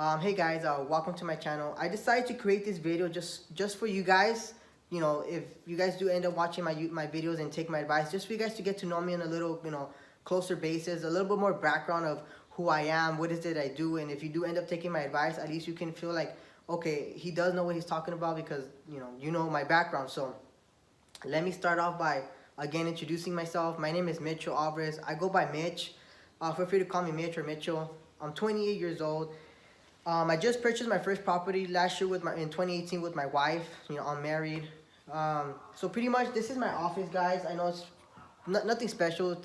Hey guys, welcome to my channel. I decided to create this video just for you guys. You know, if you guys do end up watching my videos and take my advice, just for you guys to get to know me on a little, closer basis, a little bit more background of who I am, what is it I do, and if you do end up taking my advice, at least you can feel like, okay, he does know what he's talking about because you know my background. So let me start off by again introducing myself. My name is Mitch Alvarez. I go by Mitch. Feel free to call me Mitch or Mitchell. I'm 28 years old. I just purchased my first property last year in 2018 with my wife. I'm married. So pretty much this is my office, guys. I know it's nothing special.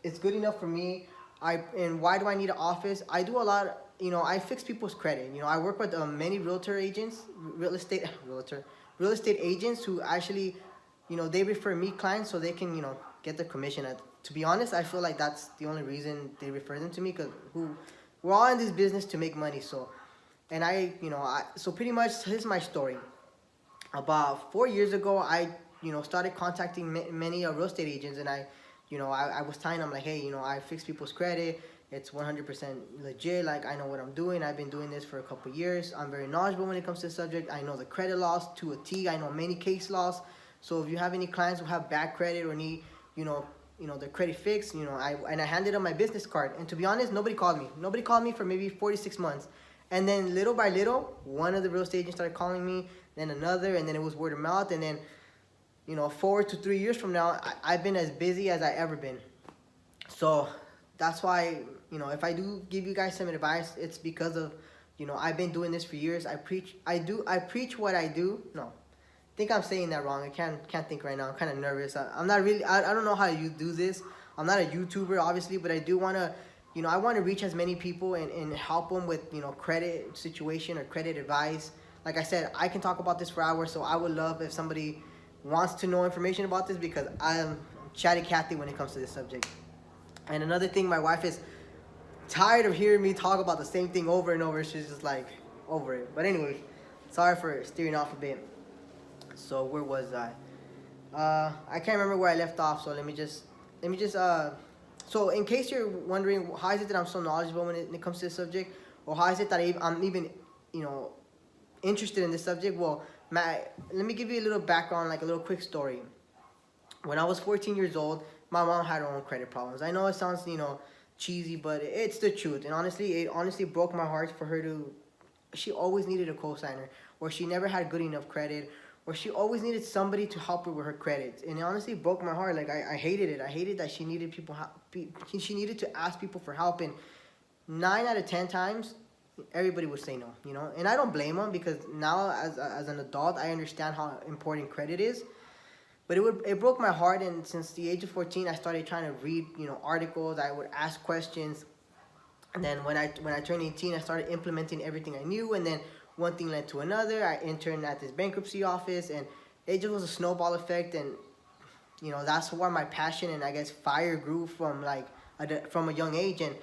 It's good enough for me. And why do I need an office? I do a lot. I fix people's credit. I work with many real estate agents who actually, they refer me clients so they can, get their commission. To be honest, I feel like that's the only reason they refer them to me, because we're all in this business to make money. So, and so pretty much here's my story. About 4 years ago, I, started contacting many real estate agents, and I was telling them like, hey, I fix people's credit. It's 100% legit. Like, I know what I'm doing. I've been doing this for a couple of years. I'm very knowledgeable when it comes to the subject. I know the credit laws to a T. I know many case laws. So if you have any clients who have bad credit or need, their credit fixed, I handed them my business card. And to be honest, nobody called me. Nobody called me for maybe 46 months. And then little by little, one of the real estate agents started calling me, then another, and then it was word of mouth. And then, 4 to 3 years from now, I've been as busy as I ever been. So that's why, if I do give you guys some advice, it's because of, I've been doing this for years. I preach what I do. No, I think I'm saying that wrong. I can't think right now. I'm kind of nervous. I'm not really, I don't know how you do this. I'm not a YouTuber, obviously, but I do want to, I want to reach as many people and help them with, credit situation or credit advice. Like I said, I can talk about this for hours, so I would love if somebody wants to know information about this, because I'm chatty Cathy when it comes to this subject. And another thing, my wife is tired of hearing me talk about the same thing over and over. She's just like over it. But anyway, sorry for steering off a bit. So where was I? I can't remember where I left off. So let me just. So in case you're wondering, how is it that I'm so knowledgeable when it comes to this subject, or how is it that I'm even, interested in this subject? Well, let me give you a little background, like a little quick story. When I was 14 years old, my mom had her own credit problems. I know it sounds, cheesy, but it's the truth. And honestly, it honestly broke my heart for her to. She always needed a cosigner, or she never had good enough credit, or she always needed somebody to help her with her credit. And it honestly broke my heart. Like, I hated it. I hated that she needed she needed to ask people for help. And 9 out of 10 times, everybody would say no, And I don't blame them, because now as an adult, I understand how important credit is. But it broke my heart. And since the age of 14, I started trying to read, articles. I would ask questions. And then when I turned 18, I started implementing everything I knew. And then one thing led to another. I interned at this bankruptcy office, and it just was a snowball effect. And that's where my passion and, I guess, fire grew from, from a young age. And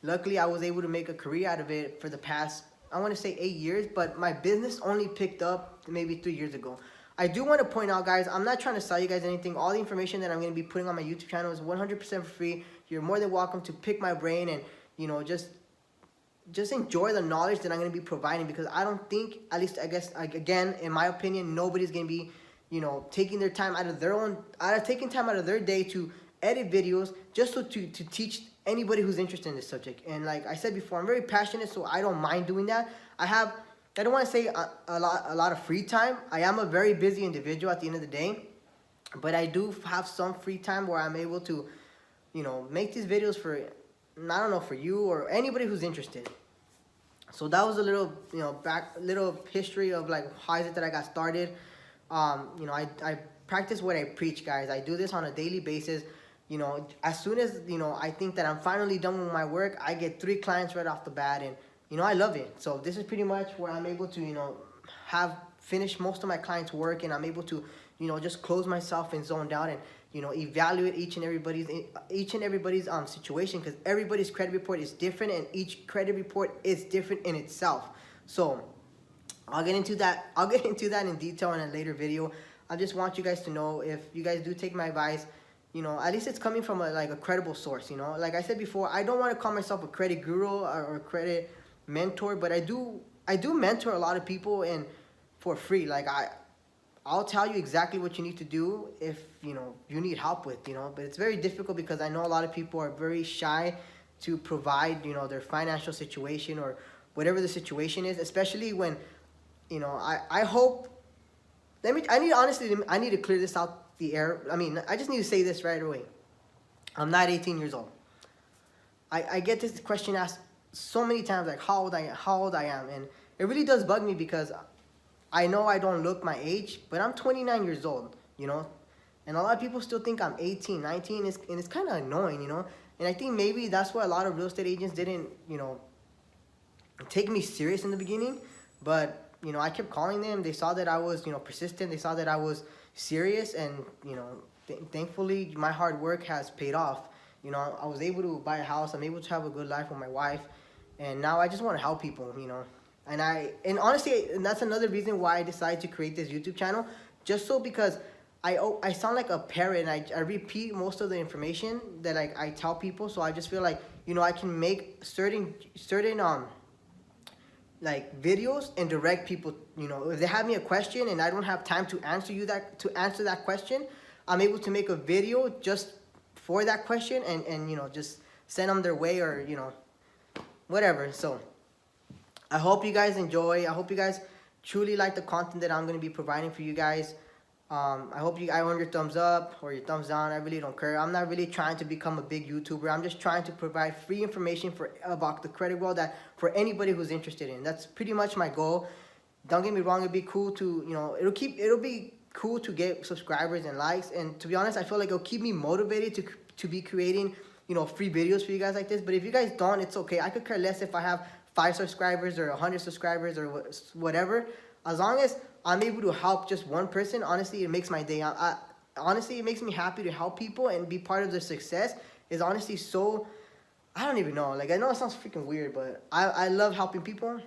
luckily, I was able to make a career out of it for the past, I want to say 8 years. But my business only picked up maybe 3 years ago. I do want to point out, guys, I'm not trying to sell you guys anything. All the information that I'm going to be putting on my YouTube channel is 100% free. You're more than welcome to pick my brain and, just enjoy the knowledge that I'm going to be providing, because I don't think, at least I guess, again, in my opinion, nobody's going to be, taking their time taking time out of their day to edit videos just to teach anybody who's interested in this subject. And like I said before, I'm very passionate, so I don't mind doing that. I don't want to say a lot of free time. I am a very busy individual at the end of the day, but I do have some free time where I'm able to, make these videos for, I don't know, for you or anybody who's interested. So that was a little, little history of like how is it that I got started. I practice what I preach, guys. I do this on a daily basis. As soon as, I think that I'm finally done with my work, I get 3 clients right off the bat, and, I love it. So this is pretty much where I'm able to, have finished most of my clients' work, and I'm able to, just close myself and zone out and, evaluate each and everybody's situation, because everybody's credit report is different, and each credit report is different in itself. So I'll get into that in detail in a later video. I just want you guys to know, if you guys do take my advice, at least it's coming from a credible source. Like I said before, I don't want to call myself a credit guru or a credit mentor, but I do mentor a lot of people and for free. Like I'll tell you exactly what you need to do if you need help with, but it's very difficult because I know a lot of people are very shy to provide, their financial situation or whatever the situation is, especially when, I hope, I need to clear this out the air. I mean, I just need to say this right away. I'm not 18 years old. I get this question asked so many times, like how old I am, and it really does bug me because I know I don't look my age, but I'm 29 years old, and a lot of people still think I'm 18, 19, and it's kind of annoying, and I think maybe that's why a lot of real estate agents didn't, take me serious in the beginning, but, I kept calling them. They saw that I was, persistent. They saw that I was serious, and, thankfully my hard work has paid off. I was able to buy a house. I'm able to have a good life with my wife, and now I just want to help people, and honestly, and that's another reason why I decided to create this YouTube channel, just so because I sound like a parrot, and I repeat most of the information that I tell people, so I just feel like, I can make certain like videos and direct people, if they have me a question and I don't have time to answer that question, I'm able to make a video just for that question and just send them their way, or whatever. So I hope you guys enjoy. I hope you guys truly like the content that I'm going to be providing for you guys. I hope I earn your thumbs up or your thumbs down. I really don't care. I'm not really trying to become a big YouTuber. I'm just trying to provide free information about the credit world that for anybody who's interested in. That's pretty much my goal. Don't get me wrong. It'd be cool to, it'll be cool to get subscribers and likes. And to be honest, I feel like it'll keep me motivated to be creating, free videos for you guys like this. But if you guys don't, it's okay. I could care less if I have 5 subscribers or 100 subscribers or whatever. As long as I'm able to help just one person, honestly, it makes my day. Honestly, it makes me happy to help people and be part of their success. Is honestly so, I don't even know. Like, I know it sounds freaking weird, but I love helping people.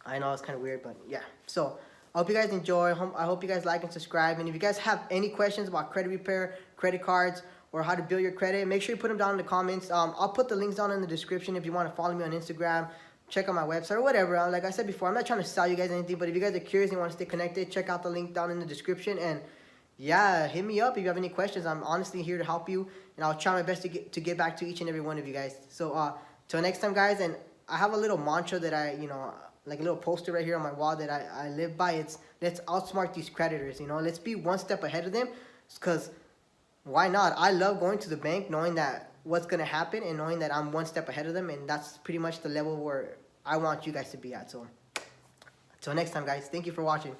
I know it's kind of weird, but yeah. So I hope you guys enjoy. I hope you guys like and subscribe. And if you guys have any questions about credit repair, credit cards, or how to build your credit, make sure you put them down in the comments. I'll put the links down in the description if you want to follow me on Instagram. Check out my website or whatever. Like I said before, I'm not trying to sell you guys anything, but if you guys are curious and want to stay connected, check out the link down in the description. And yeah, hit me up if you have any questions. I'm honestly here to help you, and I'll try my best to get back to each and every one of you guys. So till next time, guys. And I have a little mantra that like a little poster right here on my wall that I live by. It's let's outsmart these creditors. Let's be one step ahead of them, because why not? I love going to the bank knowing that what's going to happen and knowing that I'm one step ahead of them, and that's pretty much the level where I want you guys to be at. So until next time, guys, thank you for watching.